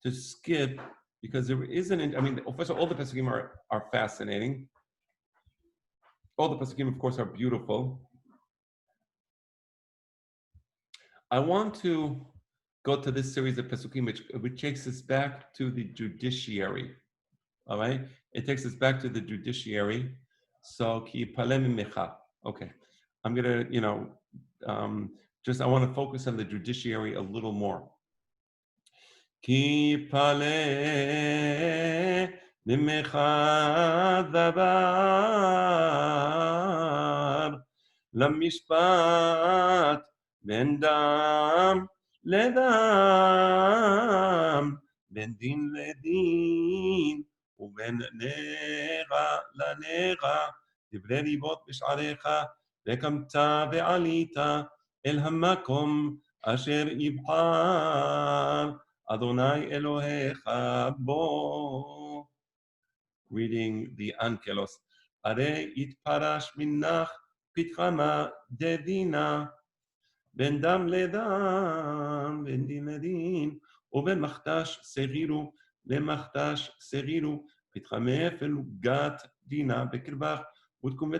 to skip because there isn't, I mean, first of all the Pesukim are fascinating. All the Pesukim, of course, are beautiful. I want to go to this series of Pesukim, which takes us back to the judiciary. All right? It takes us back to the judiciary. So, ki palem mecha. Okay. I'm going to, I want to focus on the judiciary a little more. Ki palem mecha dabar lamishpat ben dam ledam ben din ledin ובין נגע לנגע, דברי ליבות בשעריך, וקמת ועלית אל המקום אשר יבחר אדוני אלוהיך בו. Reading the Ankelos. הרי יתפרש מנך פתחמה דדינה, בין דם לדם, בין דין לדין, ובין מחתש סגירו, למחתש סגירו, פתחמי פלוגת דינה בקרבך, ותקום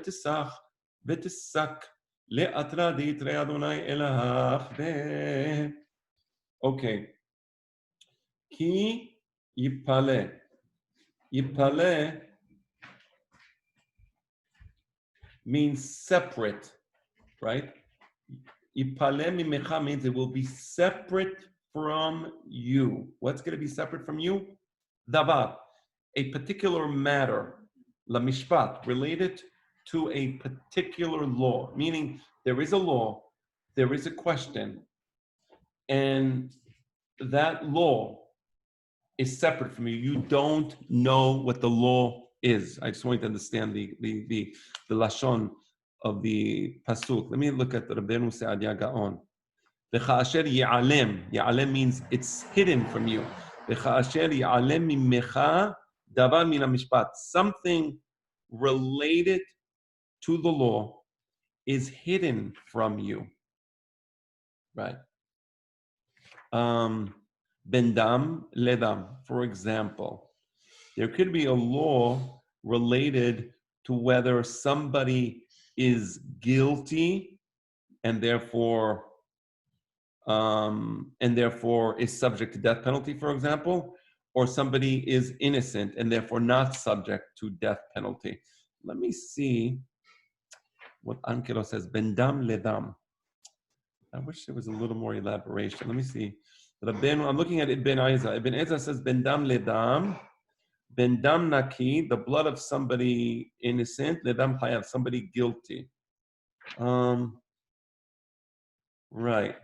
ותסק, לאתרא דיתרא אדוני אלך אוקיי. כי יפלה. יפלה means separate, right? Yipaleh mimecha means it will be separate from you. What's going to be separate from you? Davar, a particular matter, la mishpat, related to a particular law. Meaning there is a law, there is a question, and that law is separate from you. You don't know what the law is. I just want you to understand the lashon of the pasuk. Let me look at the Rabbeinu Sa'adia Gaon. V'cha'asher ya'alem. Ya'alem means it's hidden from you. V'cha'asher ya'alem mimecha davar min ha'mishpat. Something related to the law is hidden from you. Right? Bendam ledam. For example, there could be a law related to whether somebody is guilty and therefore is subject to death penalty, for example, or somebody is innocent and therefore not subject to death penalty. Let me see what Ankelo says. Bendam ledam. I wish there was a little more elaboration. Let me see. I'm looking at Ibn Aiza. Ibn Aiza says bendam ledam. Bendam naki, the blood of somebody innocent. Ledam chayav, somebody guilty. Right.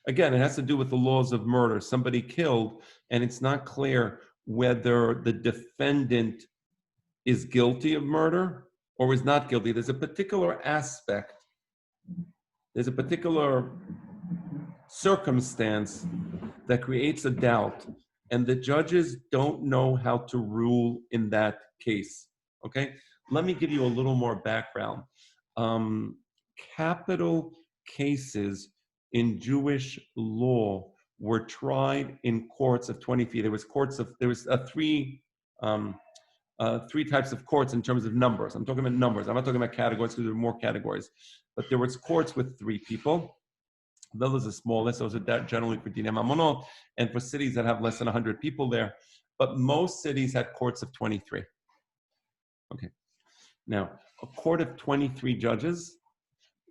Again, it has to do with the laws of murder. Somebody killed, and it's not clear whether the defendant is guilty of murder or is not guilty. There's a particular aspect. There's a particular circumstance that creates a doubt, and the judges don't know how to rule in that case. Okay? Let me give you a little more background. Capital cases in Jewish law were tried in courts of 20 feet. There was three types of courts in terms of numbers. I'm talking about numbers. I'm not talking about categories because there are more categories. But there was courts with 3 people. Those are smallest. Those are generally for Dinei Mamonot and for cities that have less than 100 people there. But most cities had courts of 23. Okay. Now, a court of 23 judges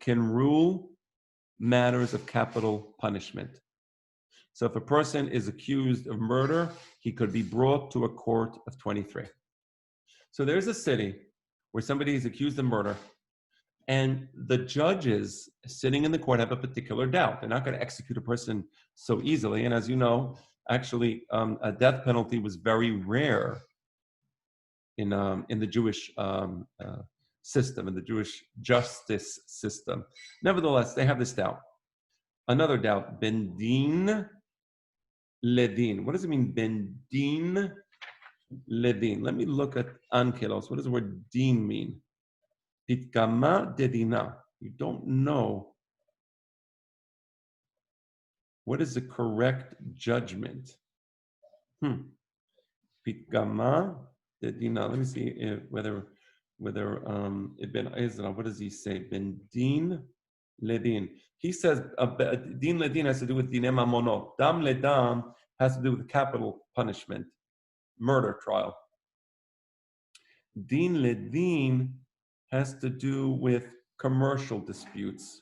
can rule matters of capital punishment. So if a person is accused of murder, he could be brought to a court of 23. So there's a city where somebody is accused of murder, and the judges sitting in the court have a particular doubt. They're not going to execute a person so easily. And as you know, actually, a death penalty was very rare in the Jewish system, in the Jewish justice system. Nevertheless, they have this doubt. Another doubt, ben din ledin. What does it mean, ben din ledin. Let me look at ankelos. What does the word din mean? Pitkama dedina. You don't know what is the correct judgment. Pitkama dedina. Let me see whether Ibn Ezra, what does he say? Ben din ledin. He says din ledin has to do with dinem amonot. Dam ledam has to do with capital punishment, murder trial. Din ledin has to do with commercial disputes,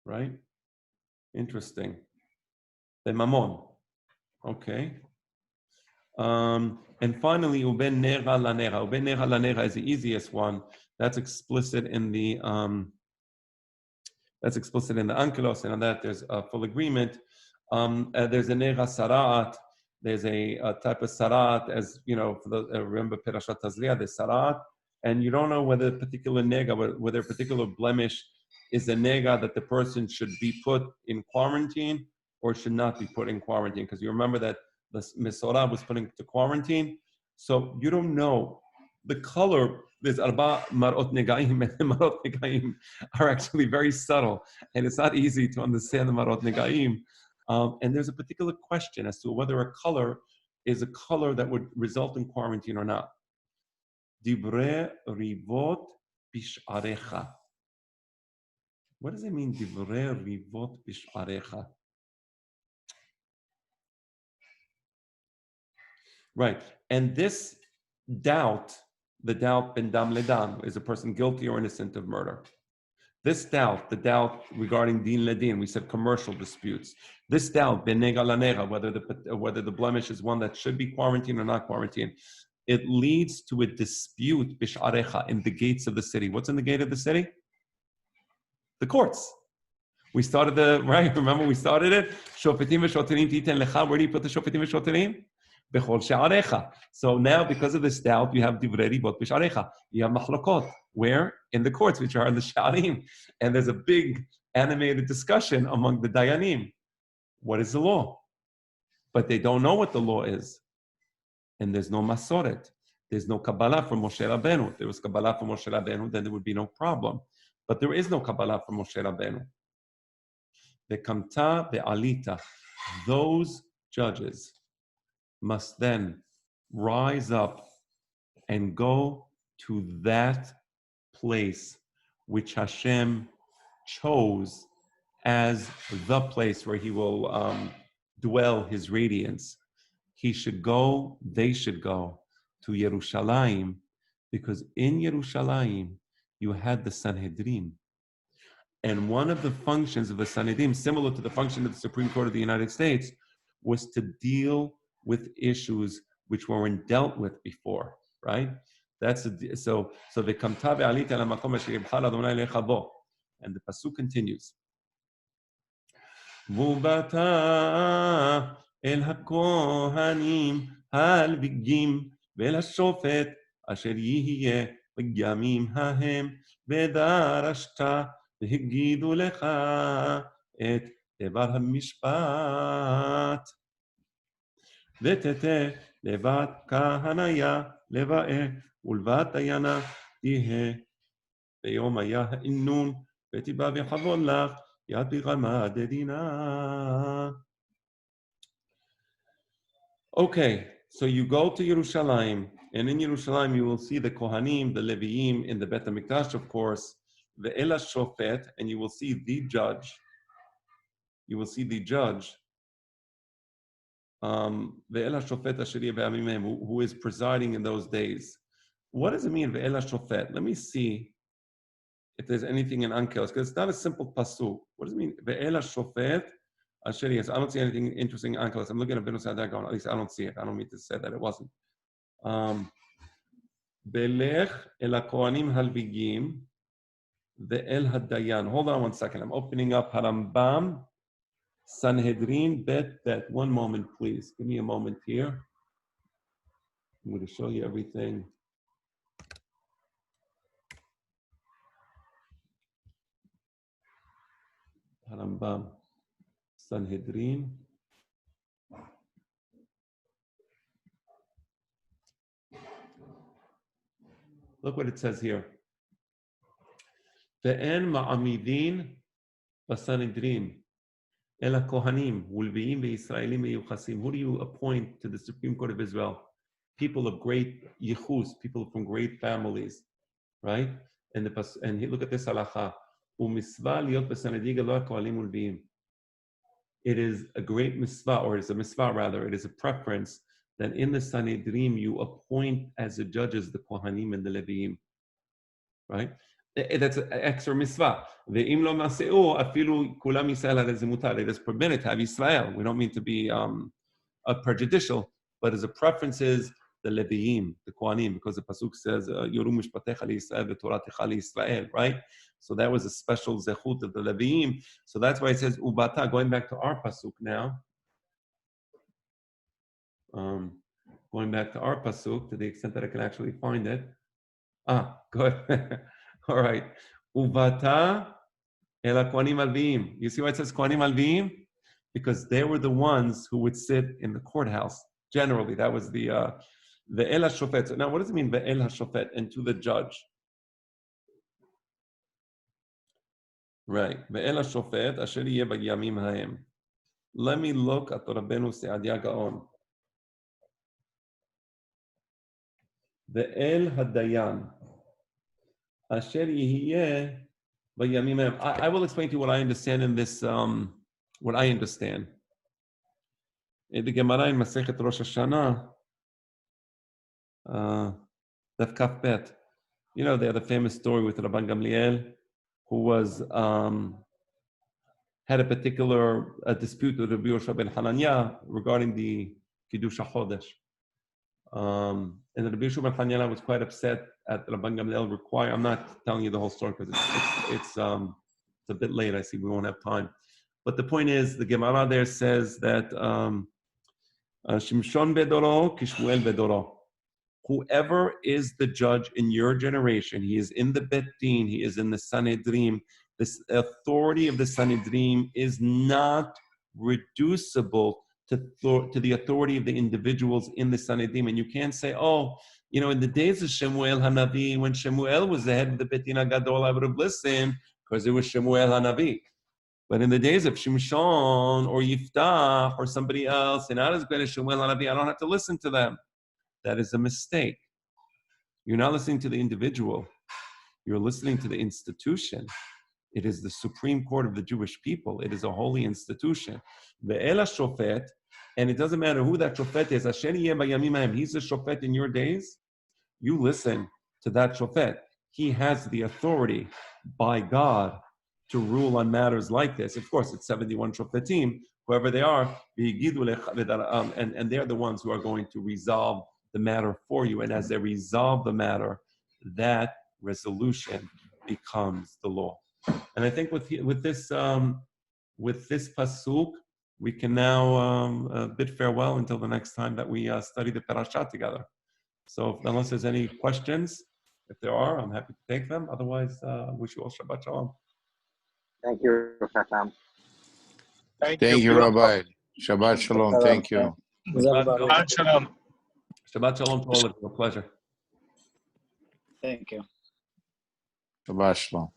right? Interesting. The mamon. Okay. And finally, uben nera la nera. Uben nera la nera is the easiest one. That's explicit in the Ankelos, and on that there's a full agreement. There's a nera sarat. There's a type of sarat, as you know. For the, remember Perashat Tazliah, there's sarat, and you don't know whether a particular nega, whether a particular blemish is a nega that the person should be put in quarantine or should not be put in quarantine, because you remember that the Mesorah was put into quarantine, so you don't know the color. There's arba marot negaim, and the marot negaim are actually very subtle, and it's not easy to understand the marot negaim. And there's a particular question as to whether a color is a color that would result in quarantine or not. Divrei rivot bish'arecha. What does it mean, divrei rivot bish'arecha? Right, and this doubt, the doubt ben dam ledam, is a person guilty or innocent of murder. This doubt, the doubt regarding din ledin, we said commercial disputes. This doubt, ben nega la nega, whether the blemish is one that should be quarantined or not quarantined, it leads to a dispute bish'arecha in the gates of the city. What's in the gate of the city? The courts. We started right? Remember we started it? Shofetim v'shoterim titen lecha. Where do you put the shofetim v'shoterim? Bechol she'arecha. So now, because of this doubt, you have divrei rivot b'sharecha. You have machlokot. Where? In the courts, which are in the sha'arim. And there's a big animated discussion among the dayanim. What is the law? But they don't know what the law is. And there's no masoret. There's no Kabbalah from Moshe Rabbeinu. If there was Kabbalah from Moshe Rabbeinu, then there would be no problem. But there is no Kabbalah from Moshe Rabbeinu. The Kamta, the Alita, those judges must then rise up and go to that place which Hashem chose as the place where he will dwell his radiance. He should go, they should go to Yerushalayim, because in Yerushalayim you had the Sanhedrin. And one of the functions of the Sanhedrin, similar to the function of the Supreme Court of the United States, was to deal with issues which weren't dealt with before, right? That's so the kamta ve'alita la makom asher yibchar Adonai lecha bo. And the pasuk continues. Vubata el hakohanim halvigim ve'el hashofet asher yihye b'yamim hahem ve'darashta והגידו לך את דבר המשפט. ותתה לבת כהניה לבאה ולבת דיינה תהיה. ביום היה העינון ותיבא וחבון לך יד ברמה דדינה. Okay, so you go to Yerushalayim, and in Yerushalayim you will see the Kohanim, the Leviim, in the Bet HaMikdash, of course, the Ela Shofet, and you will see the judge. You will see the judge, the Ela Shofet Asheri Be'amimem, who is presiding in those days. What does it mean, the Ela Shofet? Let me see if there's anything in Ankelos, because it's not a simple pasuk. What does it mean, the Ela Shofet Asheri? I don't see anything interesting in Ankelos. I'm looking at Benus Hadag going, at least I don't see it. I don't mean to say that it wasn't. Belech El HaKohanim Halvigim, the El Hadayan. Hold on one second. I'm opening up Harambam, Sanhedrin, Bet. One moment, please. Give me a moment here. I'm going to show you everything. Harambam, Sanhedrin. Look what it says here. Ve'en ma'amidin b'sanedrim ela kohanim ulviim ve'Yisraelim ve'yuchasim. Who do you appoint to the Supreme Court of Israel? People of great yichus, people from great families, right? And look at this halacha. U'misvah liot b'sanedrim lo kohanim ulviim. It is a great mitzvah, or it is a mitzvah rather, it is a preference that in the Sanhedrin you appoint as the judges the Kohanim and the Leviim, right? That's an extra mitzvah. It is permitted to have Israel. We don't mean to be prejudicial, but as a preference is the Leviim, the Kohanim, because the pasuk says, Yoru mishpatecha liYisrael v'toratecha liYisrael, right? So that was a special zechut of the Leviim. So that's why it says, Ubata, going back to our pasuk now. Going back to our pasuk, to the extent that I can actually find it. Good. All right. Ubata ela kohanim alviim. You see why it says kohanim alviim? Because they were the ones who would sit in the courthouse. Generally, that was the el hashofet. So now, what does it mean, el hashofet, and to the judge? Right. Ve'el hashofet asher yeh b'yamim hahem. Let me look at Rabbeinu Se'adia Gaon. Ve'el hadayan asher yeh b'yamim hahem. I will explain to you what I understand in this. What I understand. In the Gemara in Masechet Rosh Hashanah, Daf Kaf Bet. You know, they have the famous story with Rabban Gamliel, who was had a particular dispute with Rabbi Yoshua ben Hananya regarding the Kiddush HaChodesh. And Rabbi Yoshua ben Hananya was quite upset at Rabban Gamliel require. I'm not telling you the whole story because it's a bit late. I see we won't have time. But the point is, the Gemara there says that Shimshon bedoro kishmuel bedoro. Whoever is the judge in your generation, he is in the Bet Din, he is in the Sanhedrin. This authority of the Sanhedrin is not reducible to the authority of the individuals in the Sanhedrin. And you can't say, oh, you know, in the days of Shemuel Hanavi, when Shemuel was the head of the Bet Din HaGadol, I would have listened because it was Shemuel Hanavi. But in the days of Shimshon or Yiftach or somebody else, and not as great as Shemuel Hanavi, I don't have to listen to them. That is a mistake. You're not listening to the individual. You're listening to the institution. It is the Supreme Court of the Jewish people. It is a holy institution. Ve'el hashofet, and it doesn't matter who that shofet is. Asher yeh b'yamim hahem. He's a shofet in your days. You listen to that shofet. He has the authority by God to rule on matters like this. Of course, it's 71 shofetim, whoever they are, and they're the ones who are going to resolve the matter for you. And as they resolve the matter, that resolution becomes the law. And I think with this pasuk, we can now bid farewell until the next time that we study the Perashat together. So unless there's any questions, if there are, I'm happy to take them. Otherwise, wish you all Shabbat Shalom. Thank you, Chacham. Thank you, Rabbi. Shabbat Shalom. Thank you. Shabbat Shalom. Shabbat Shalom to all of you. A pleasure. Thank you. Shabbat Shalom.